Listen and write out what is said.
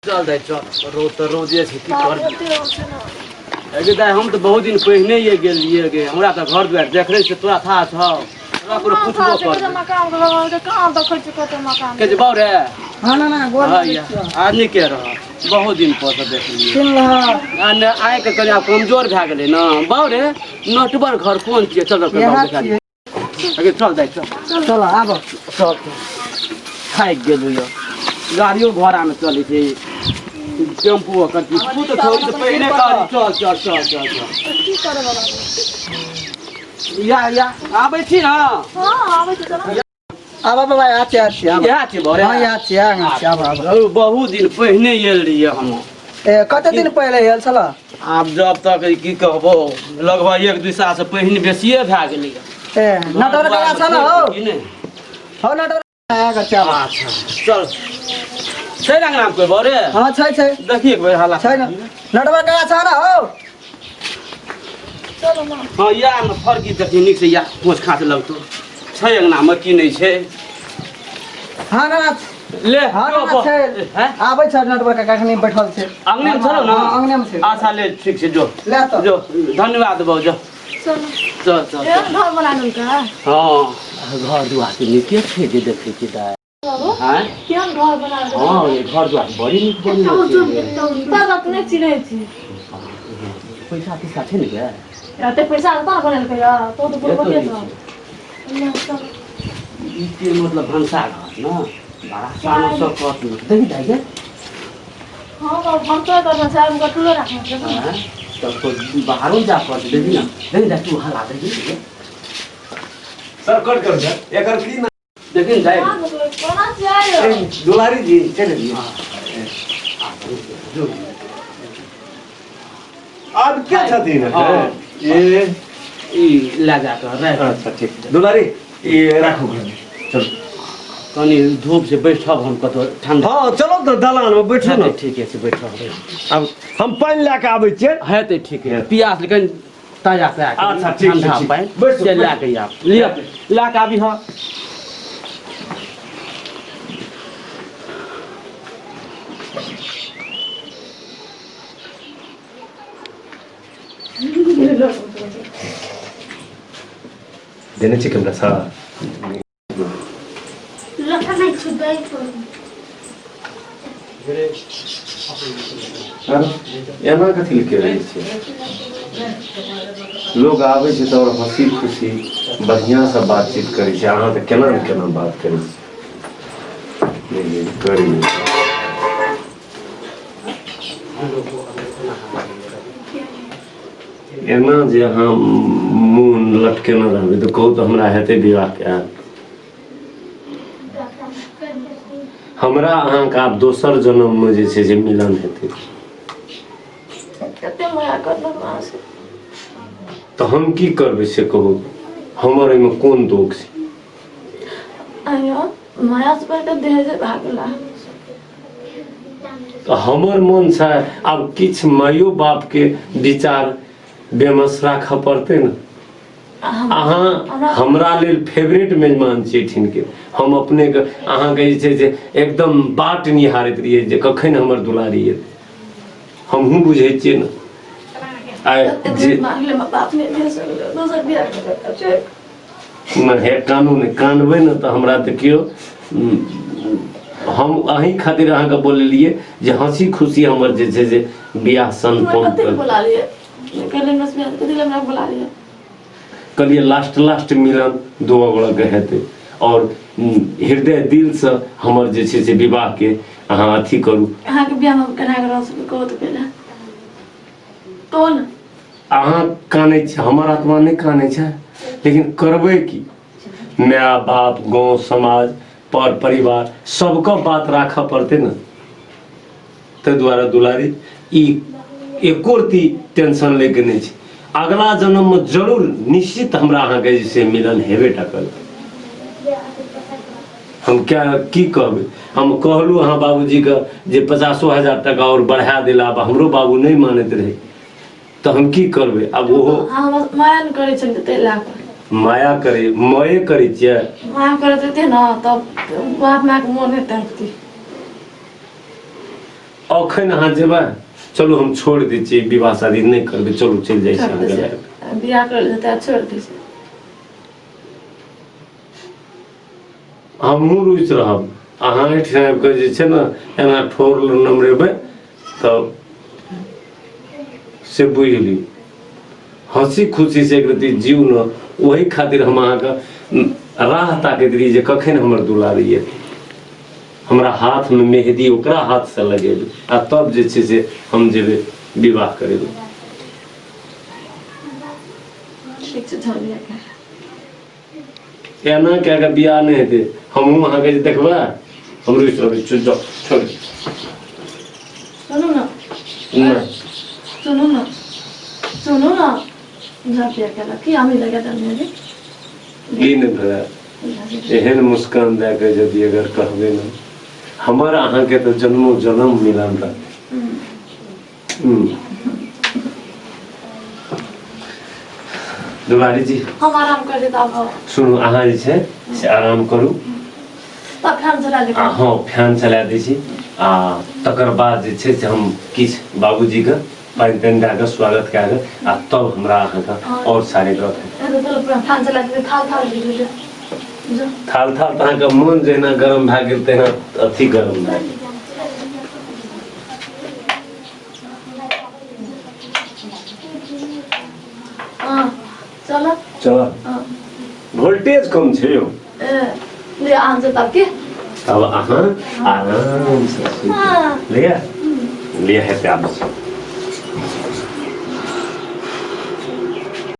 चल दे चल रोज तो रोजे छै की कर अगे दाय हम तो बहुत दिन पहिने ये गेलिए गे हमरा तो घर दुआर देख रहे से तोरा था छ तोरा को पूछबो कर मकान के कहां देखै छी कते मकान के जे बाऊ रे हां ना गोल आदमी के रह बहुत दिन पर देख लिए सुन रहा आ आइ के कनिया कमजोर भ गेलै ना बाऊ रे नटबर घर कोन छियै चल अगे चल दाय चल आब चल खाइ गेलु यो गाड़ियों घोड़ा में चले छै टेम्पू करती तू तो थोड़ी तो पहले कर चल की करे बाबा या आबै छी ना हां आबै छी चल आब बाबा आछे भरे हां आछे बहुत दिन पहिने आयल रहिए हम कते दिन पहले आयल छला आब जब तक की कहबो लगभग 1-2 साल से पहिने बेसिए भ गेलै नटवर का छ ना हो नटवर आगा अच्छा चल छै रंगनाम कोइ बरे हां छै देखि एक बेर हाला छै ना नटवर का छ ना हो चलो ना हां या न फरकी तकनीक से या पोछ खात लगतो छै अंगना में की नै छै हां ना ले हां ना छै आबै छ नटवर का कखनी बैठल छै अंगने में छलो ना अंगने में छै अच्छा ले ठीक छै जो ले तो जो धन्यवाद बाऊ जो चल ए घर बनानु का हां घर दुआर के नीके छै जे देखै छी दाय हां केहन घर बनानु हां ये घर दुआर बड़ी नीक बनल छै दादा तने चिनै छी पैसा पैसा छै ने गे एते पैसा त बनल के तो बोलबे छ ई के मतलब भंसा घर ना बड़ा सानो सब कट देखि दाय गे हां हम तो करना छै हम कटुलो राखना छै तब तो बाहरों जा पड़ देखि ना तू हला देखि सर कट कर दे एकर की ना देखि जाए कोना चाहिए दुलारी जी चले जी आज क्या छथि ना ये ई ला जा कर रे अच्छा ठीक दुलारी ये राखो घर में चलो कनी धूप से बैठब हम कतो ठंडा हां चलो तो दलान में बैठो ना ठीक है से बैठब अब हम पानी लेके आबै छियै है तो ठीक है पियास लेकिन ताजा से अच्छा ठीक ठंडा ठीक पानी बैठ से ला के आप लिया ला के आबी हां देने छी कैमरा सा लखा नहीं छुदाई पर एना कथी लिखे रहे छै लोग आबै छै तो हंसी खुशी बढ़िया से बातचीत करै छै अहाँ त केना न केना बात करै छी नहीं करी एना जे अहाँ मुँह लटकेने रहबै तऽ कहू तऽ हमरा हेतै विवाह के हमरा अहाँके आब दोसर जन्म में जे छै जे मिलन हेतै कते माया करना से तऽ हम की करबै से कहू हमर एहिमे कोन दोष छै आयो माया से पहले देह से भागला तऽ हमर मन छै आब किछु मायो बाप के विचार बेमस राखऽ पड़तै ने अहाँ हमरा लेल फेवरेट मेहमान छियै के हम अपने के अहाँ के जे छै जे एकदम बाट निहारैत रहियै जे कखन हमर दुलारी एतै हमहूँ बुझै छियै ने आइ जे हे कानू ने कानबै ने तऽ हमरा तऽ केओ हम अहीं खातिर अहाँके बोललियै जे हंसी खुशी हमर जे छै जे बियाह संपन्न कहलिए लास्ट मिलन दो गोड़ा के हेतै और हृदय दिल से हमर जे छै से विवाह के अहाँ अथी करू अहाँ के बियाह में केना के रह सकबै कहू तऽ पहले कोन अहाँ कानै छै हमर आत्मा नहीं कानै छै लेकिन करबै की माय बाप गांव समाज पर परिवार सबका बात राखऽ पड़तै ने ताहि दुआरे दुलारी ई एको रती टेंशन ले के नहीं छै अगला जन्म में जरूर निश्चित हमरा अहाँ के जे मिलन हेबे टा करत हम क्या की कहबै हम कहलू अहाँ बाबूजी के जे 50,000 टका और बढ़ा देला अब हमरो बाबू नहीं मानैत रहे तो हम की करबै अब ओहो माया न करै छै तै लाख माया करे मये करै छियै माया करैत रहते ना तब बाप माय के मोन नहीं तड़पती अखन अहाँ जेबा चलू हम छोड़ दै छियै विवाह शादी नहि करबै चलू चलि जाइ छी हम गेलै बियाह कर देता छोड़ दी हमहूँ रुचि रहब अहाँ एहिठाम आबि कऽ जे छै ने एना ठोर नमरेबै तब से बुझि ली हँसी खुशी से एक रति जीव न ओही खातिर हम अहाँके राह ताकैत रही जे कखन हमर दुलारी एतै हमरा हाथमे मेहदी ओकरा हाथसँ लगेबै आ तब जे छै से हम जेबै विवाह करेबै ठीक छै चल बियाह कर एना कए कऽ बियाह नहि हेतै हमहूँ अहाँके जे देखबै हम रुचि रहबै जाउ छोड़ सुनू ना नहि सुनू ना सुनू ना जा बियाह केलक कि हामी लगा देलियै ई नहि भेलै एहन मुस्कान दए कऽ यदि अगर कहबै ने हमर अहाँके तऽ जन्मो जन्म मिलन रहतै दुलारी जी हम आराम कर देता अब सुनू अहाँ जे छै से आराम करू तब फैन चला ले हाँ फैन चला दै छी आ तकर बाद जे छै से हम किछु बाबूजीके पानि तानि दए कऽ स्वागत कए कऽ आ तब हमरा अहाँके आओर सारे गप फैन चला के थाल थाल दे थाल थाल तऽ अहाँके मोन जहिना गरम भए गेल तहिना अथी गरम भए गेल चल चल वोल्टेज कम छै यौ ले आंसर तब के अब अहाँ आराम से लिया लिया है प्यार से